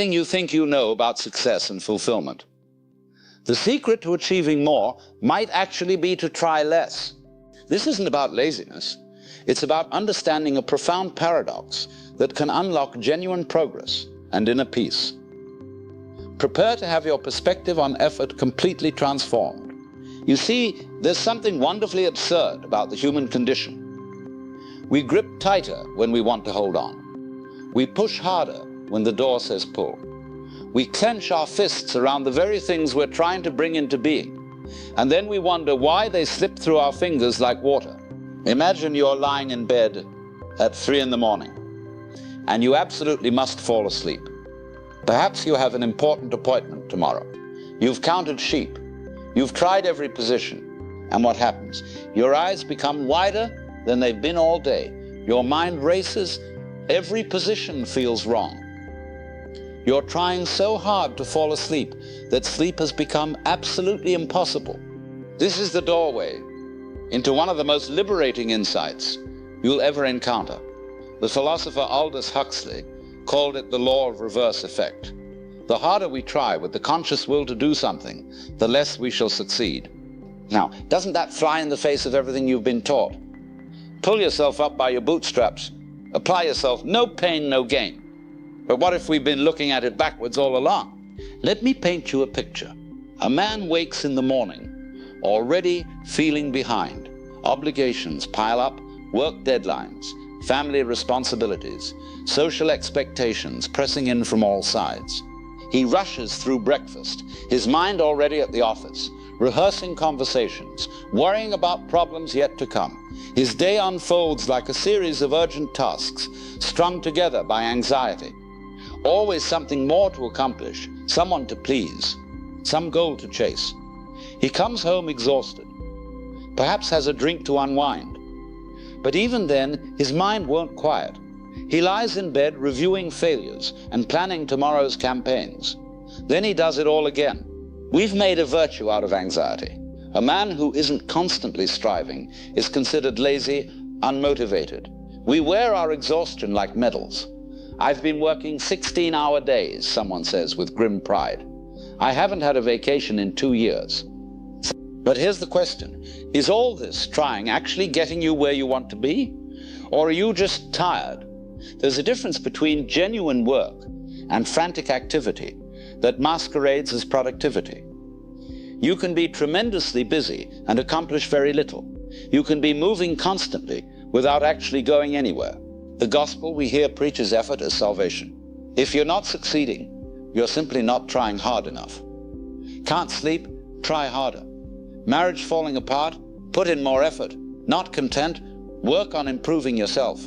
You think you know about success and fulfillment. The secret to achieving more might actually be to try less. This isn't about laziness. It's about understanding a profound paradox that can unlock genuine progress and inner peace. Prepare to have your perspective on effort completely transformed. You see, there's something wonderfully absurd about the human condition. We grip tighter when we want to hold on. We push harder when the door says pull. We clench our fists around the very things we're trying to bring into being, and then we wonder why they slip through our fingers like water. Imagine you're lying in bed at 3 in the morning, and you absolutely must fall asleep. Perhaps you have an important appointment tomorrow. You've counted sheep. You've tried every position. And what happens? Your eyes become wider than they've been all day. Your mind races. Every position feels wrong. You're trying so hard to fall asleep that sleep has become absolutely impossible. This is the doorway into one of the most liberating insights you'll ever encounter. The philosopher Aldous Huxley called it the law of reverse effect. The harder we try with the conscious will to do something, the less we shall succeed. Now, doesn't that fly in the face of everything you've been taught? Pull yourself up by your bootstraps. Apply yourself. No pain, no gain. But what if we've been looking at it backwards all along? Let me paint you a picture. A man wakes in the morning, already feeling behind. Obligations pile up, work deadlines, family responsibilities, social expectations pressing in from all sides. He rushes through breakfast, his mind already at the office, rehearsing conversations, worrying about problems yet to come. His day unfolds like a series of urgent tasks, strung together by anxiety. Always something more to accomplish, someone to please, some goal to chase. He comes home exhausted, perhaps has a drink to unwind. But even then, his mind won't quiet. He lies in bed reviewing failures and planning tomorrow's campaigns. Then he does it all again. We've made a virtue out of anxiety. A man who isn't constantly striving is considered lazy, unmotivated. We wear our exhaustion like medals. I've been working 16-hour days, someone says with grim pride. I haven't had a vacation in 2 years. But here's the question. Is all this trying actually getting you where you want to be? Or are you just tired? There's a difference between genuine work and frantic activity that masquerades as productivity. You can be tremendously busy and accomplish very little. You can be moving constantly without actually going anywhere. The gospel we hear preaches effort as salvation. If you're not succeeding, you're simply not trying hard enough. Can't sleep? Try harder. Marriage falling apart? Put in more effort. Not content? Work on improving yourself.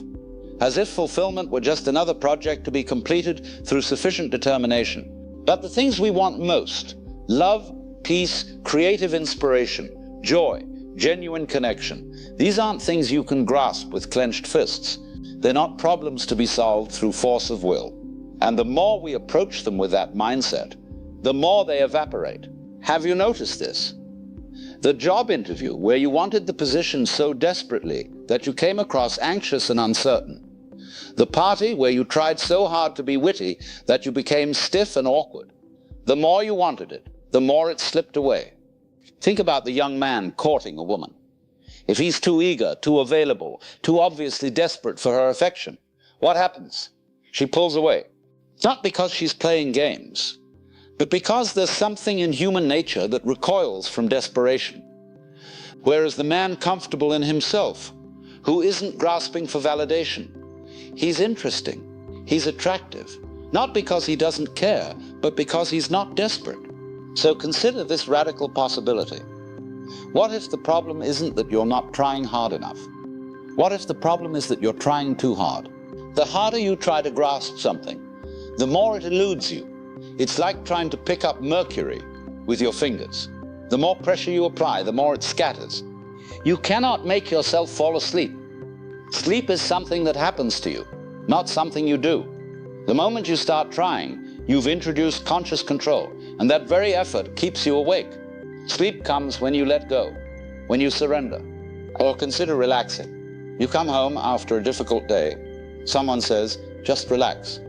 As if fulfillment were just another project to be completed through sufficient determination. But the things we want most, love, peace, creative inspiration, joy, genuine connection, these aren't things you can grasp with clenched fists. They're not problems to be solved through force of will. And the more we approach them with that mindset, the more they evaporate. Have you noticed this? The job interview where you wanted the position so desperately that you came across anxious and uncertain. The party where you tried so hard to be witty that you became stiff and awkward. The more you wanted it, the more it slipped away. Think about the young man courting a woman. If he's too eager, too available, too obviously desperate for her affection, what happens? She pulls away. Not because she's playing games, but because there's something in human nature that recoils from desperation. Whereas the man comfortable in himself, who isn't grasping for validation, he's interesting, he's attractive, not because he doesn't care, but because he's not desperate. So consider this radical possibility. What if the problem isn't that you're not trying hard enough? What if the problem is that you're trying too hard? The harder you try to grasp something, the more it eludes you. It's like trying to pick up mercury with your fingers. The more pressure you apply, the more it scatters. You cannot make yourself fall asleep. Sleep is something that happens to you, not something you do. The moment you start trying, you've introduced conscious control, and that very effort keeps you awake. Sleep comes when you let go, when you surrender. Or consider relaxing. You come home after a difficult day. Someone says, just relax.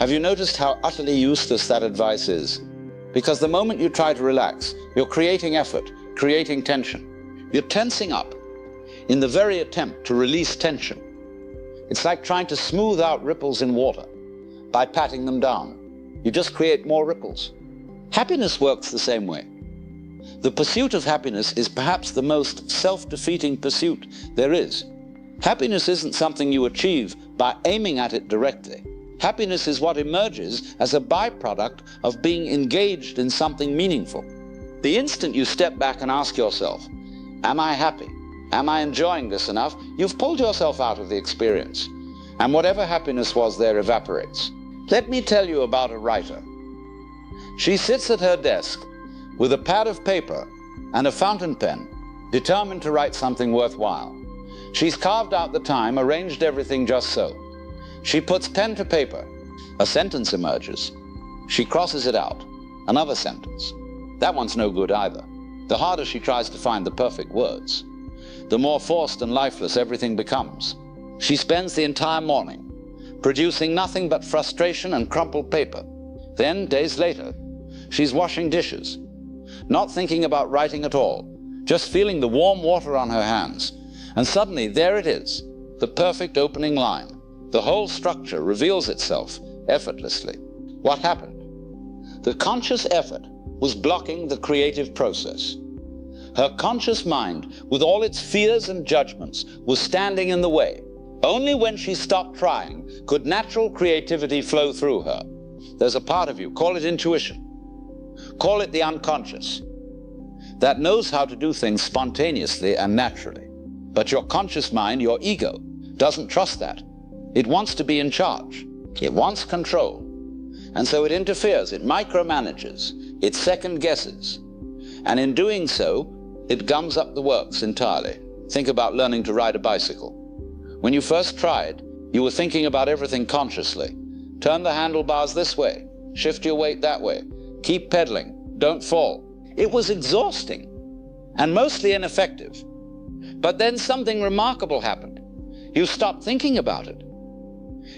Have you noticed how utterly useless that advice is? Because the moment you try to relax, you're creating effort, creating tension. You're tensing up in the very attempt to release tension. It's like trying to smooth out ripples in water by patting them down. You just create more ripples. Happiness works the same way. The pursuit of happiness is perhaps the most self-defeating pursuit there is. Happiness isn't something you achieve by aiming at it directly. Happiness is what emerges as a byproduct of being engaged in something meaningful. The instant you step back and ask yourself, am I happy? Am I enjoying this enough? You've pulled yourself out of the experience, and whatever happiness was there evaporates. Let me tell you about a writer. She sits at her desk with a pad of paper and a fountain pen, determined to write something worthwhile. She's carved out the time, arranged everything just so. She puts pen to paper. A sentence emerges. She crosses it out. Another sentence. That one's no good either. The harder she tries to find the perfect words, the more forced and lifeless everything becomes. She spends the entire morning producing nothing but frustration and crumpled paper. Then, days later, she's washing dishes, not thinking about writing at all, just feeling the warm water on her hands. And suddenly, there it is, the perfect opening line. The whole structure reveals itself effortlessly. What happened? The conscious effort was blocking the creative process. Her conscious mind, with all its fears and judgments, was standing in the way. Only when she stopped trying could natural creativity flow through her. There's a part of you, call it intuition, call it the unconscious, that knows how to do things spontaneously and naturally. But your conscious mind, your ego, doesn't trust that. It wants to be in charge. It wants control. And so it interferes, it micromanages, it second guesses. And in doing so, it gums up the works entirely. Think about learning to ride a bicycle. When you first tried, you were thinking about everything consciously. Turn the handlebars this way, shift your weight that way, keep pedaling, don't fall. It was exhausting and mostly ineffective. But then something remarkable happened. You stopped thinking about it.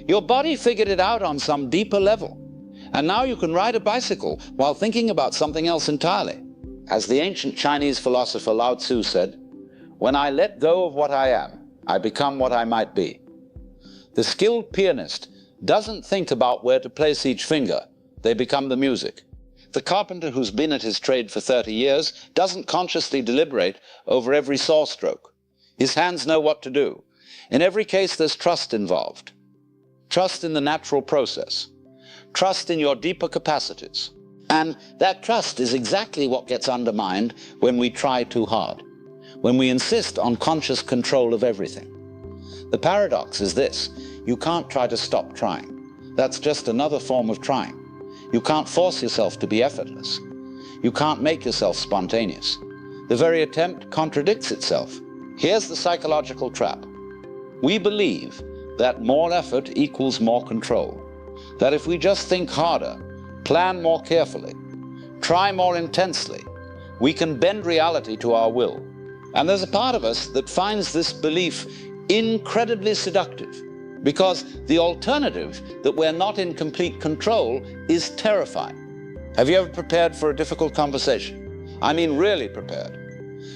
Your body figured it out on some deeper level. And now you can ride a bicycle while thinking about something else entirely. As the ancient Chinese philosopher Lao Tzu said, "When I let go of what I am, I become what I might be." The skilled pianist doesn't think about where to place each finger. They become the music. The carpenter who's been at his trade for 30 years doesn't consciously deliberate over every saw stroke. His hands know what to do. In every case, there's trust involved. Trust in the natural process. Trust in your deeper capacities. And that trust is exactly what gets undermined when we try too hard, when we insist on conscious control of everything. The paradox is this: you can't try to stop trying. That's just another form of trying. You can't force yourself to be effortless. You can't make yourself spontaneous. The very attempt contradicts itself. Here's the psychological trap. We believe that more effort equals more control. That if we just think harder, plan more carefully, try more intensely, we can bend reality to our will. And there's a part of us that finds this belief incredibly seductive, because the alternative, that we're not in complete control, is terrifying. Have you ever prepared for a difficult conversation? I mean really prepared.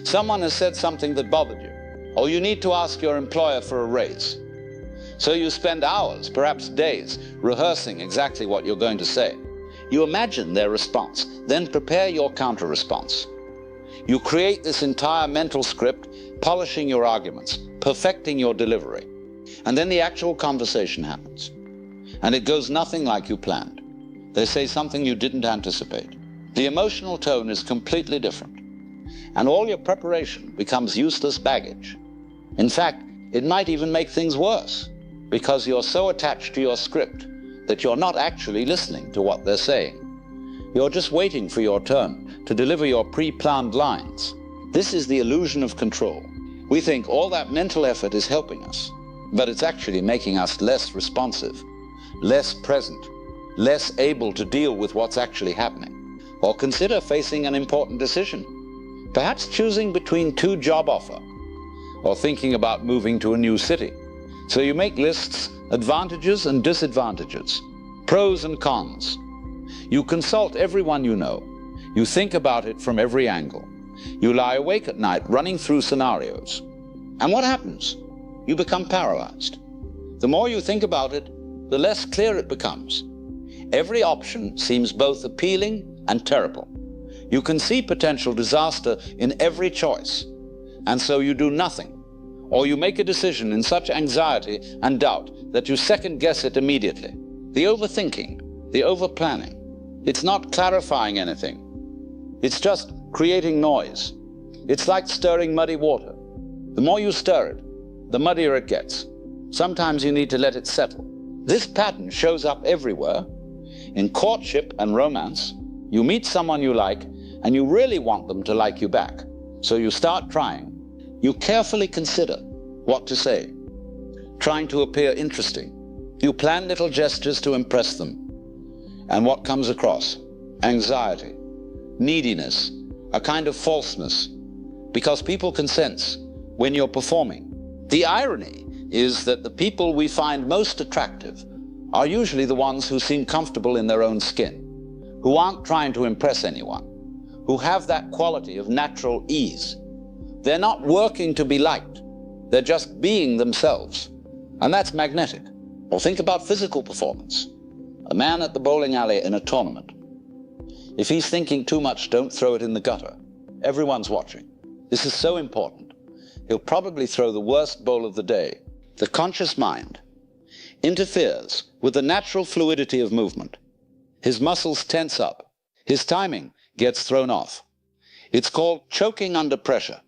Someone has said something that bothered you, or you need to ask your employer for a raise. So you spend hours, perhaps days, rehearsing exactly what you're going to say. You imagine their response, then prepare your counter-response. You create this entire mental script, polishing your arguments, perfecting your delivery. And then the actual conversation happens. And it goes nothing like you planned. They say something you didn't anticipate. The emotional tone is completely different. And all your preparation becomes useless baggage. In fact, it might even make things worse, because you're so attached to your script that you're not actually listening to what they're saying. You're just waiting for your turn to deliver your pre-planned lines. This is the illusion of control. We think all that mental effort is helping us, but it's actually making us less responsive, less present, less able to deal with what's actually happening. Or consider facing an important decision, perhaps choosing between two job offers, or thinking about moving to a new city. So you make lists, advantages and disadvantages. Pros and cons. You consult everyone you know. You think about it from every angle. You lie awake at night running through scenarios. And what happens? You become paralyzed. The more you think about it, the less clear it becomes. Every option seems both appealing and terrible. You can see potential disaster in every choice, and so you do nothing, or you make a decision in such anxiety and doubt that you second-guess it immediately. The overthinking, the overplanning, it's not clarifying anything. It's just creating noise. It's like stirring muddy water. The more you stir it, the muddier it gets. Sometimes you need to let it settle. This pattern shows up everywhere. In courtship and romance, you meet someone you like, and you really want them to like you back. So you start trying. You carefully consider what to say, trying to appear interesting. You plan little gestures to impress them. And what comes across? Anxiety, neediness, a kind of falseness, because people can sense when you're performing. The irony is that the people we find most attractive are usually the ones who seem comfortable in their own skin, who aren't trying to impress anyone, who have that quality of natural ease. They're not working to be liked, they're just being themselves, and that's magnetic. Or think about physical performance. A man at the bowling alley in a tournament. If he's thinking too much, don't throw it in the gutter. Everyone's watching. This is so important. He'll probably throw the worst bowl of the day. The conscious mind interferes with the natural fluidity of movement. His muscles tense up. His timing gets thrown off. It's called choking under pressure.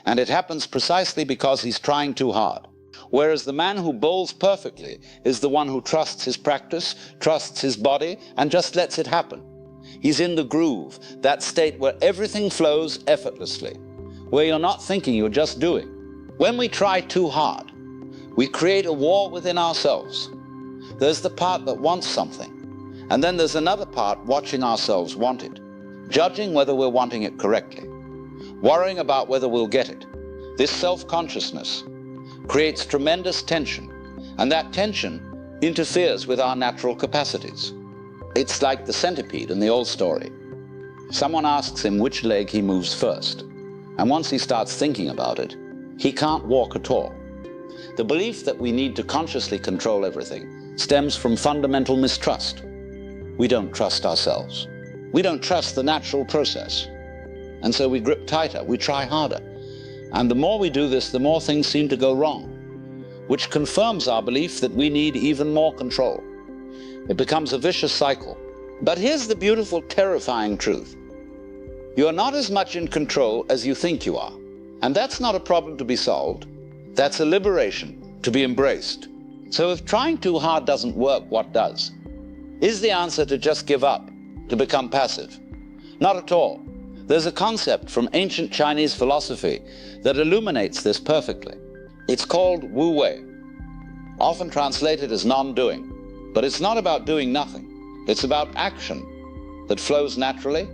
And it happens precisely because he's trying too hard. Whereas the man who bowls perfectly is the one who trusts his practice, trusts his body, and just lets it happen. He's in the groove, that state where everything flows effortlessly, where you're not thinking, you're just doing. When we try too hard, we create a war within ourselves. There's the part that wants something, and then there's another part watching ourselves want it, judging whether we're wanting it correctly, worrying about whether we'll get it. This self-consciousness creates tremendous tension, and that tension interferes with our natural capacities. It's like the centipede in the old story. Someone asks him which leg he moves first, and once he starts thinking about it, he can't walk at all. The belief that we need to consciously control everything stems from fundamental mistrust. We don't trust ourselves. We don't trust the natural process. And so we grip tighter, we try harder. And the more we do this, the more things seem to go wrong, which confirms our belief that we need even more control. It becomes a vicious cycle. But here's the beautiful, terrifying truth. You're not as much in control as you think you are. And that's not a problem to be solved. That's a liberation to be embraced. So if trying too hard doesn't work, what does? Is the answer to just give up, to become passive? Not at all. There's a concept from ancient Chinese philosophy that illuminates this perfectly. It's called wu-wei, often translated as non-doing. But it's not about doing nothing. It's about action that flows naturally,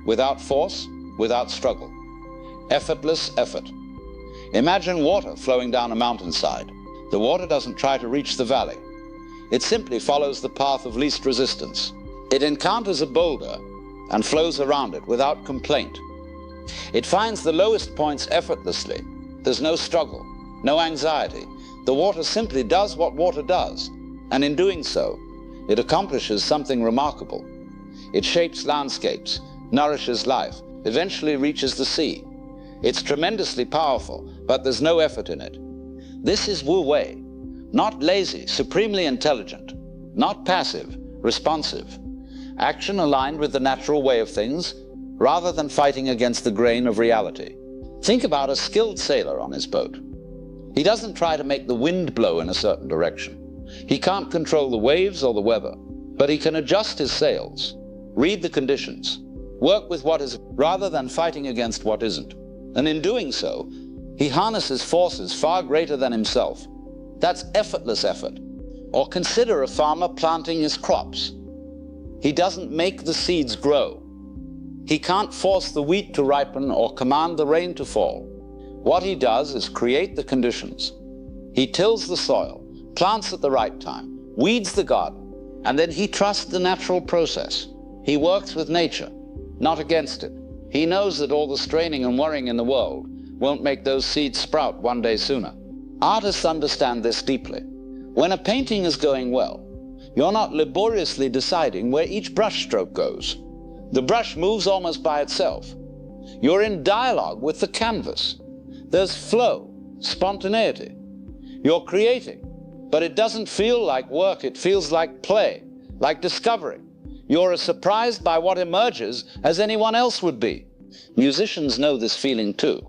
without force, without struggle. Effortless effort. Imagine water flowing down a mountainside. The water doesn't try to reach the valley. It simply follows the path of least resistance. It encounters a boulder and flows around it without complaint. It finds the lowest points effortlessly. There's no struggle, no anxiety. The water simply does what water does, and in doing so, it accomplishes something remarkable. It shapes landscapes, nourishes life, eventually reaches the sea. It's tremendously powerful, but there's no effort in it. This is wu-wei, not lazy, supremely intelligent, not passive, responsive. Action aligned with the natural way of things, rather than fighting against the grain of reality. Think about a skilled sailor on his boat. He doesn't try to make the wind blow in a certain direction. He can't control the waves or the weather, but he can adjust his sails, read the conditions, work with what is rather than fighting against what isn't. And in doing so, he harnesses forces far greater than himself. That's effortless effort. Or consider a farmer planting his crops. He doesn't make the seeds grow. He can't force the wheat to ripen or command the rain to fall. What he does is create the conditions. He tills the soil, plants at the right time, weeds the garden, And then he trusts the natural process. He works with nature, not against it. He knows that all the straining and worrying in the world won't make those seeds sprout one day sooner. Artists understand this deeply. When a painting is going well, you're not laboriously deciding where each brush stroke goes. The brush moves almost by itself. You're in dialogue with the canvas. There's flow, spontaneity. You're creating, but it doesn't feel like work, it feels like play, like discovery. You're as surprised by what emerges as anyone else would be. Musicians know this feeling too.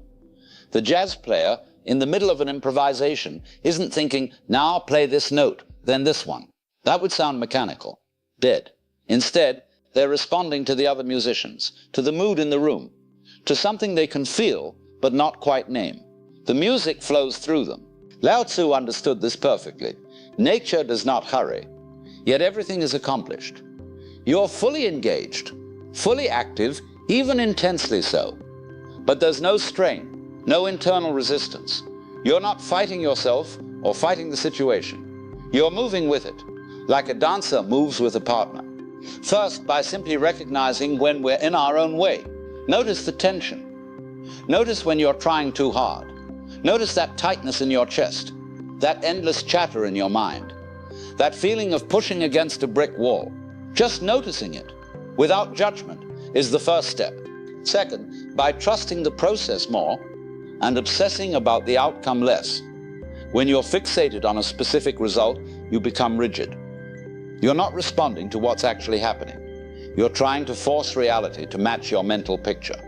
The jazz player, in the middle of an improvisation, isn't thinking, now I'll play this note, then this one. That would sound mechanical, dead. Instead, they're responding to the other musicians, to the mood in the room, to something they can feel but not quite name. The music flows through them. Lao Tzu understood this perfectly. Nature does not hurry, yet everything is accomplished. You're fully engaged, fully active, even intensely so. But there's no strain, no internal resistance. You're not fighting yourself or fighting the situation. You're moving with it, like a dancer moves with a partner. First, by simply recognizing when we're in our own way. Notice the tension. Notice when you're trying too hard. Notice that tightness in your chest, that endless chatter in your mind, that feeling of pushing against a brick wall. Just noticing it, without judgment, is the first step. Second, by trusting the process more and obsessing about the outcome less. When you're fixated on a specific result, you become rigid. You're not responding to what's actually happening. You're trying to force reality to match your mental picture.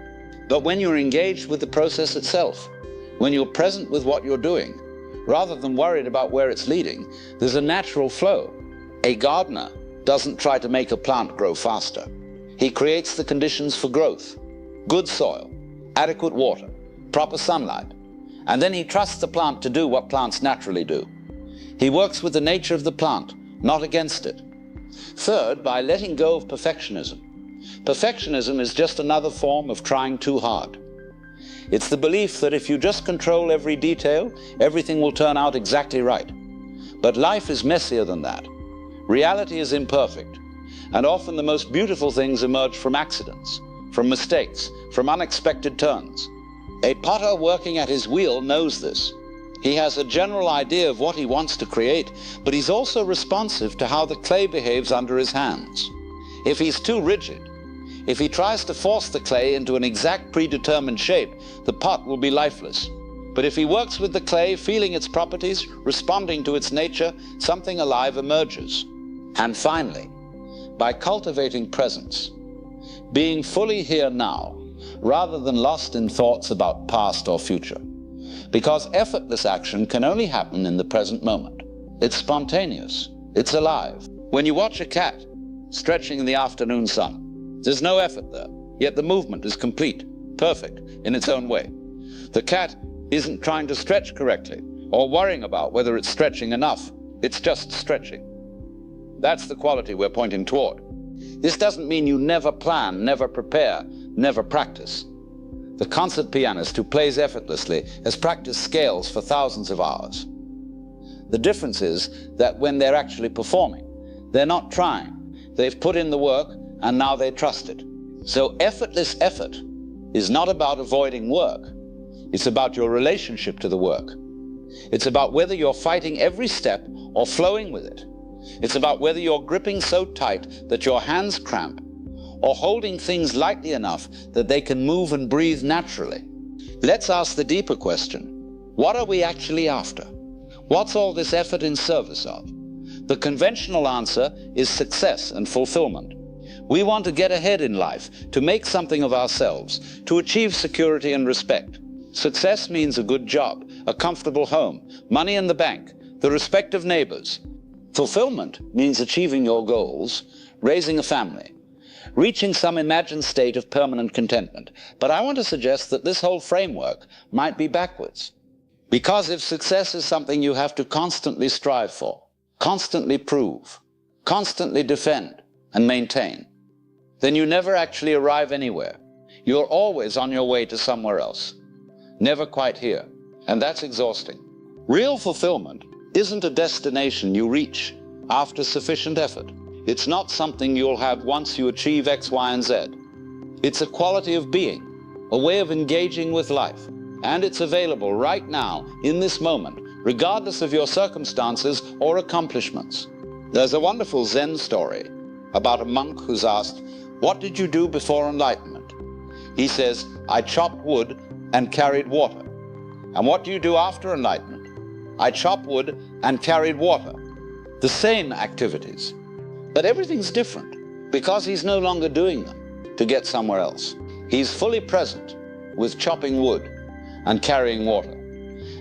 But when you're engaged with the process itself, when you're present with what you're doing, rather than worried about where it's leading, there's a natural flow. A gardener doesn't try to make a plant grow faster. He creates the conditions for growth. Good soil, adequate water, proper sunlight. And then he trusts the plant to do what plants naturally do. He works with the nature of the plant, not against it. Third, by letting go of perfectionism. Perfectionism is just another form of trying too hard. It's the belief that if you just control every detail, everything will turn out exactly right. But life is messier than that. Reality is imperfect, and often the most beautiful things emerge from accidents, from mistakes, from unexpected turns. A potter working at his wheel knows this. He has a general idea of what he wants to create, but he's also responsive to how the clay behaves under his hands. If he's too rigid, if he tries to force the clay into an exact predetermined shape, the pot will be lifeless. But if he works with the clay, feeling its properties, responding to its nature, something alive emerges. And finally, by cultivating presence, being fully here now, rather than lost in thoughts about past or future. Because effortless action can only happen in the present moment. It's spontaneous, it's alive. When you watch a cat stretching in the afternoon sun, there's no effort there, yet the movement is complete, perfect in its own way. The cat isn't trying to stretch correctly or worrying about whether it's stretching enough. It's just stretching. That's the quality we're pointing toward. This doesn't mean you never plan, never prepare, never practice. The concert pianist who plays effortlessly has practiced scales for thousands of hours. The difference is that when they're actually performing, they're not trying. They've put in the work and now they trust it. So effortless effort is not about avoiding work. It's about your relationship to the work. It's about whether you're fighting every step or flowing with it. It's about whether you're gripping so tight that your hands cramp or holding things lightly enough that they can move and breathe naturally. Let's ask the deeper question. What are we actually after? What's all this effort in service of? The conventional answer is success and fulfillment. We want to get ahead in life, to make something of ourselves, to achieve security and respect. Success means a good job, a comfortable home, money in the bank, the respect of neighbors. Fulfillment means achieving your goals, raising a family, reaching some imagined state of permanent contentment. But I want to suggest that this whole framework might be backwards. Because if success is something you have to constantly strive for, constantly prove, constantly defend and maintain, then you never actually arrive anywhere. You're always on your way to somewhere else, never quite here, and that's exhausting. Real fulfillment isn't a destination you reach after sufficient effort. It's not something you'll have once you achieve X, Y, and Z. It's a quality of being, a way of engaging with life, and it's available right now, in this moment, regardless of your circumstances or accomplishments. There's a wonderful Zen story about a monk who's asked, "What did you do before enlightenment?" He says, "I chopped wood and carried water." "And what do you do after enlightenment?" "I chop wood and carried water." The same activities. But everything's different because he's no longer doing them to get somewhere else. He's fully present with chopping wood and carrying water.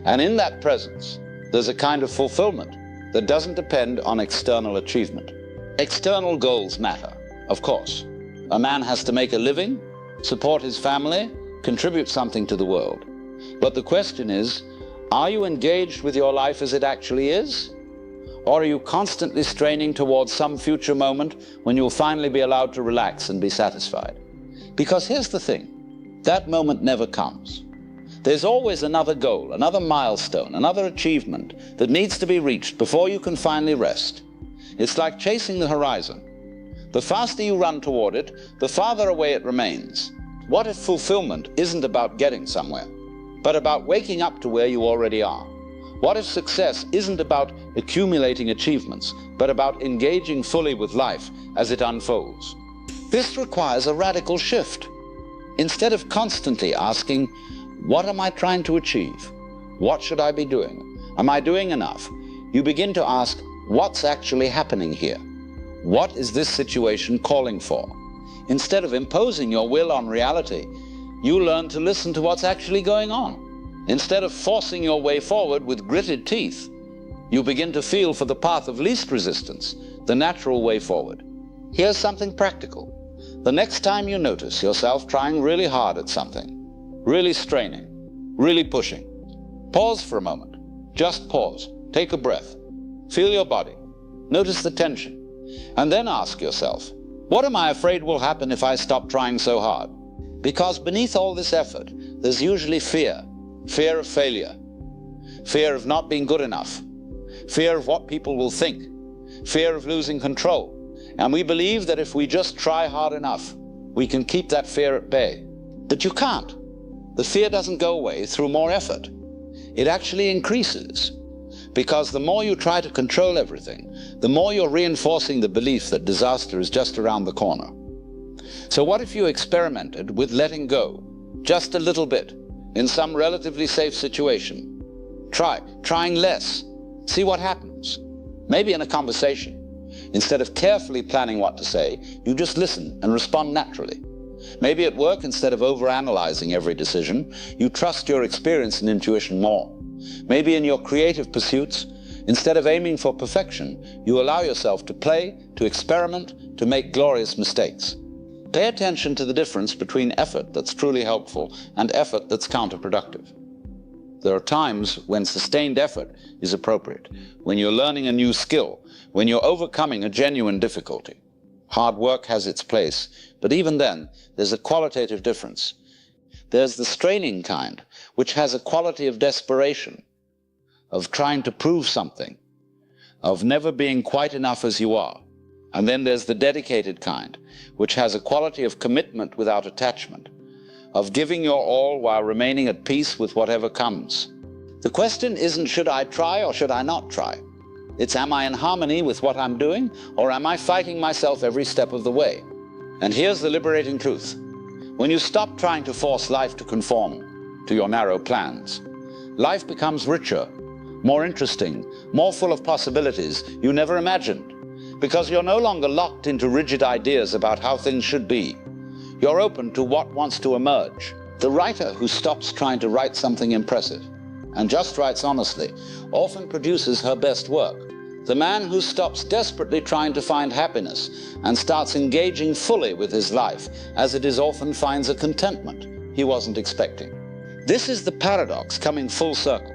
And in that presence, there's a kind of fulfillment that doesn't depend on external achievement. External goals matter, of course. A man has to make a living, support his family, contribute something to the world. But the question is, are you engaged with your life as it actually is? Or are you constantly straining towards some future moment when you'll finally be allowed to relax and be satisfied? Because here's the thing, that moment never comes. There's always another goal, another milestone, another achievement that needs to be reached before you can finally rest. It's like chasing the horizon. The faster you run toward it, the farther away it remains. What if fulfillment isn't about getting somewhere, but about waking up to where you already are? What if success isn't about accumulating achievements, but about engaging fully with life as it unfolds? This requires a radical shift. Instead of constantly asking, what am I trying to achieve? What should I be doing? Am I doing enough? You begin to ask, what's actually happening here? What is this situation calling for? Instead of imposing your will on reality, you learn to listen to what's actually going on. Instead of forcing your way forward with gritted teeth, you begin to feel for the path of least resistance, the natural way forward. Here's something practical. The next time you notice yourself trying really hard at something, really straining, really pushing, pause for a moment. Just pause. Take a breath. Feel your body. Notice the tension. And then ask yourself, what am I afraid will happen if I stop trying so hard? Because beneath all this effort, there's usually fear. Fear of failure, fear of not being good enough, fear of what people will think, fear of losing control. And we believe that if we just try hard enough, we can keep that fear at bay. But you can't. The fear doesn't go away through more effort. It actually increases. Because the more you try to control everything, the more you're reinforcing the belief that disaster is just around the corner. So what if you experimented with letting go, just a little bit, in some relatively safe situation? Trying less. See what happens. Maybe in a conversation. Instead of carefully planning what to say, you just listen and respond naturally. Maybe at work, instead of overanalyzing every decision, you trust your experience and intuition more. Maybe in your creative pursuits, instead of aiming for perfection, you allow yourself to play, to experiment, to make glorious mistakes. Pay attention to the difference between effort that's truly helpful and effort that's counterproductive. There are times when sustained effort is appropriate, when you're learning a new skill, when you're overcoming a genuine difficulty. Hard work has its place, but even then, there's a qualitative difference. There's the straining kind, which has a quality of desperation, of trying to prove something, of never being quite enough as you are. And then there's the dedicated kind, which has a quality of commitment without attachment, of giving your all while remaining at peace with whatever comes. The question isn't should I try or should I not try? It's am I in harmony with what I'm doing, or am I fighting myself every step of the way? And here's the liberating truth. When you stop trying to force life to conform to your narrow plans, life becomes richer, more interesting, more full of possibilities you never imagined. Because you're no longer locked into rigid ideas about how things should be. You're open to what wants to emerge. The writer who stops trying to write something impressive and just writes honestly often produces her best work. The man who stops desperately trying to find happiness and starts engaging fully with his life as it is often finds a contentment he wasn't expecting. This is the paradox coming full circle.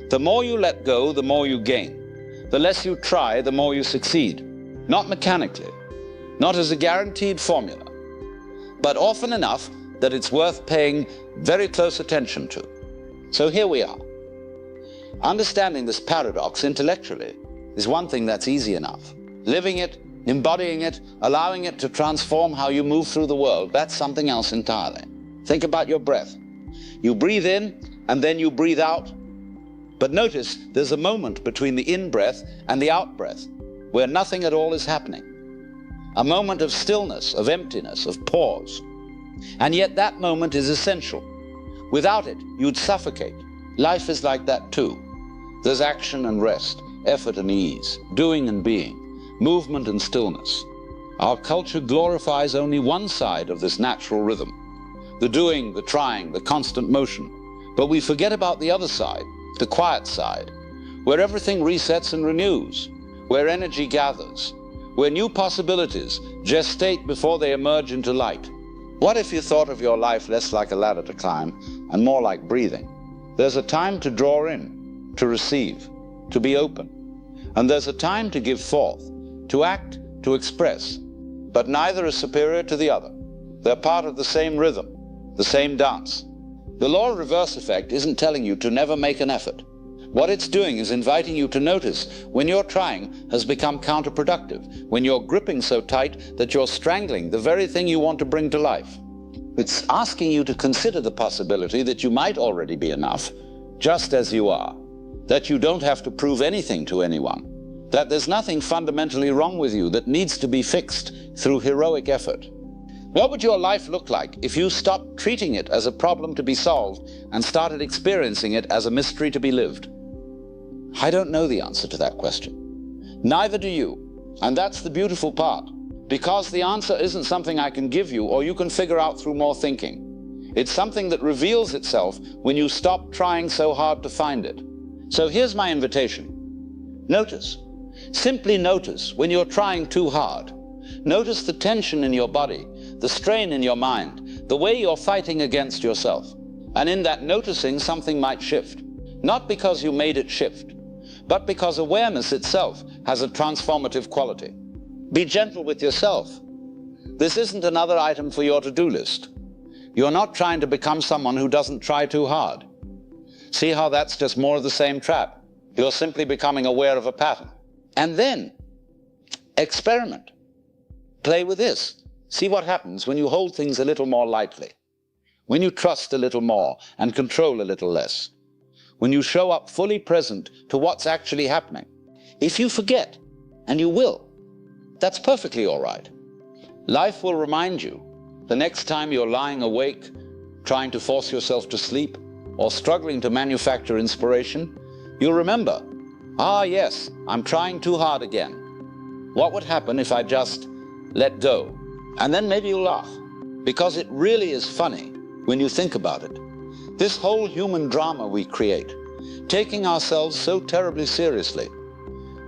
The more you let go, the more you gain. The less you try, the more you succeed. Not mechanically, not as a guaranteed formula, but often enough that it's worth paying very close attention to. So here we are. Understanding this paradox intellectually is one thing that's easy enough. Living it embodying it, allowing it to transform how you move through the world, that's something else entirely. Think about your breath. You breathe in and then you breathe out. But notice there's a moment between the in-breath and the out-breath where nothing at all is happening. A moment of stillness, of emptiness, of pause. And yet that moment is essential. Without it, you'd suffocate. Life is like that too. There's action and rest, effort and ease, doing and being, movement and stillness. Our culture glorifies only one side of this natural rhythm. The doing, the trying, the constant motion. But we forget about the other side, the quiet side, where everything resets and renews, where energy gathers, where new possibilities gestate before they emerge into light. What if you thought of your life less like a ladder to climb and more like breathing? There's a time to draw in, to receive, to be open. And there's a time to give forth, to act, to express. But neither is superior to the other. They're part of the same rhythm, the same dance. The law of reverse effect isn't telling you to never make an effort. What it's doing is inviting you to notice when your trying has become counterproductive, when you're gripping so tight that you're strangling the very thing you want to bring to life. It's asking you to consider the possibility that you might already be enough, just as you are, that you don't have to prove anything to anyone, that there's nothing fundamentally wrong with you that needs to be fixed through heroic effort. What would your life look like if you stopped treating it as a problem to be solved and started experiencing it as a mystery to be lived? I don't know the answer to that question. Neither do you. And that's the beautiful part. Because the answer isn't something I can give you or you can figure out through more thinking. It's something that reveals itself when you stop trying so hard to find it. So here's my invitation. Notice. Simply notice when you're trying too hard. Notice the tension in your body, the strain in your mind, the way you're fighting against yourself. And in that noticing, something might shift. Not because you made it shift, but because awareness itself has a transformative quality. Be gentle with yourself. This isn't another item for your to-do list. You're not trying to become someone who doesn't try too hard. See how that's just more of the same trap? You're simply becoming aware of a pattern. And then, experiment. Play with this. See what happens when you hold things a little more lightly. When you trust a little more and control a little less. When you show up fully present to what's actually happening. If you forget, and you will, that's perfectly all right. Life will remind you the next time you're lying awake, trying to force yourself to sleep, or struggling to manufacture inspiration, you'll remember, ah yes, I'm trying too hard again. What would happen if I just let go? And then maybe you'll laugh, because it really is funny when you think about it. This whole human drama we create, taking ourselves so terribly seriously,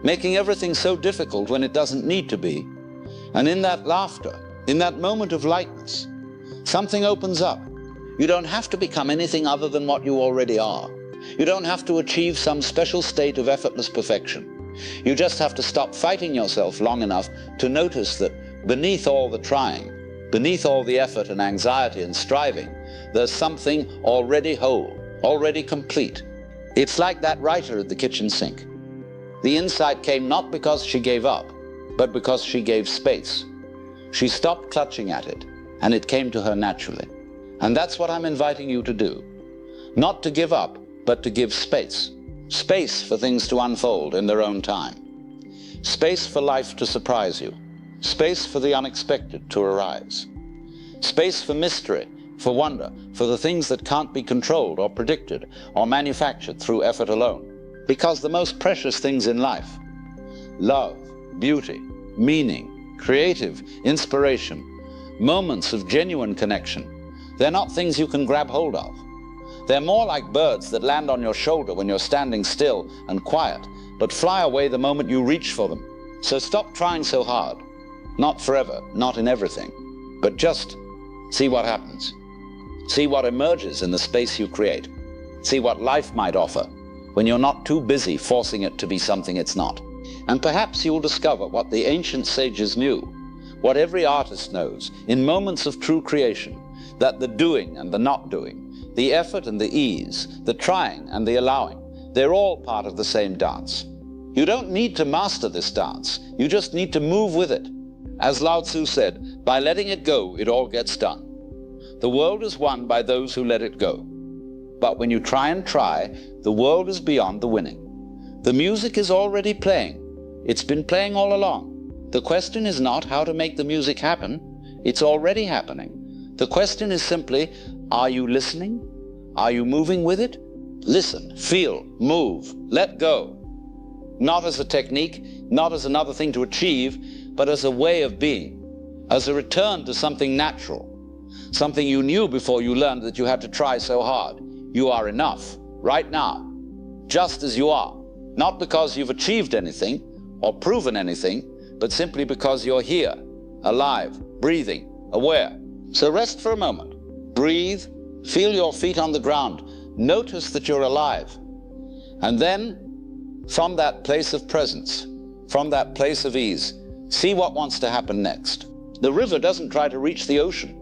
making everything so difficult when it doesn't need to be. And in that laughter, in that moment of lightness, something opens up. You don't have to become anything other than what you already are. You don't have to achieve some special state of effortless perfection. You just have to stop fighting yourself long enough to notice that beneath all the trying, beneath all the effort and anxiety and striving, there's something already whole, already complete. It's like that writer at the kitchen sink. The insight came not because she gave up, but because she gave space. She stopped clutching at it, and it came to her naturally. And that's what I'm inviting you to do. Not to give up, but to give space. Space for things to unfold in their own time. Space for life to surprise you. Space for the unexpected to arise. Space for mystery, for wonder, for the things that can't be controlled or predicted or manufactured through effort alone. Because the most precious things in life, love, beauty, meaning, creative, inspiration, moments of genuine connection, they're not things you can grab hold of. They're more like birds that land on your shoulder when you're standing still and quiet, but fly away the moment you reach for them. So stop trying so hard. Not forever, not in everything, but just see what happens. See what emerges in the space you create. See what life might offer when you're not too busy forcing it to be something it's not. And perhaps you'll discover what the ancient sages knew, what every artist knows, in moments of true creation, that the doing and the not doing, the effort and the ease, the trying and the allowing, they're all part of the same dance. You don't need to master this dance. You just need to move with it. As Lao Tzu said, by letting it go, it all gets done. The world is won by those who let it go. But when you try, the world is beyond the winning. The music is already playing. It's been playing all along. The question is not how to make the music happen. It's already happening. The question is simply, are you listening? Are you moving with it? Listen, feel, move, let go. Not as a technique, not as another thing to achieve, but as a way of being, as a return to something natural, something you knew before you learned that you had to try so hard. You are enough, right now, just as you are, not because you've achieved anything or proven anything, but simply because you're here, alive, breathing, aware. So rest for a moment, breathe, feel your feet on the ground, notice that you're alive, and then from that place of presence, from that place of ease, see what wants to happen next. The river doesn't try to reach the ocean.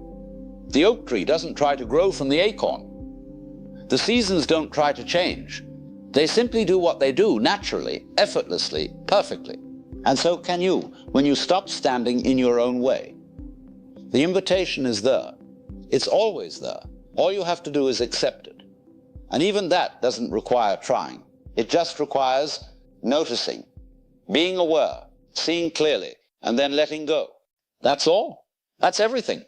The oak tree doesn't try to grow from the acorn. The seasons don't try to change. They simply do what they do, naturally, effortlessly, perfectly. And so can you, when you stop standing in your own way. The invitation is there. It's always there. All you have to do is accept it. And even that doesn't require trying. It just requires noticing, being aware, seeing clearly, and then letting go. That's all. That's everything.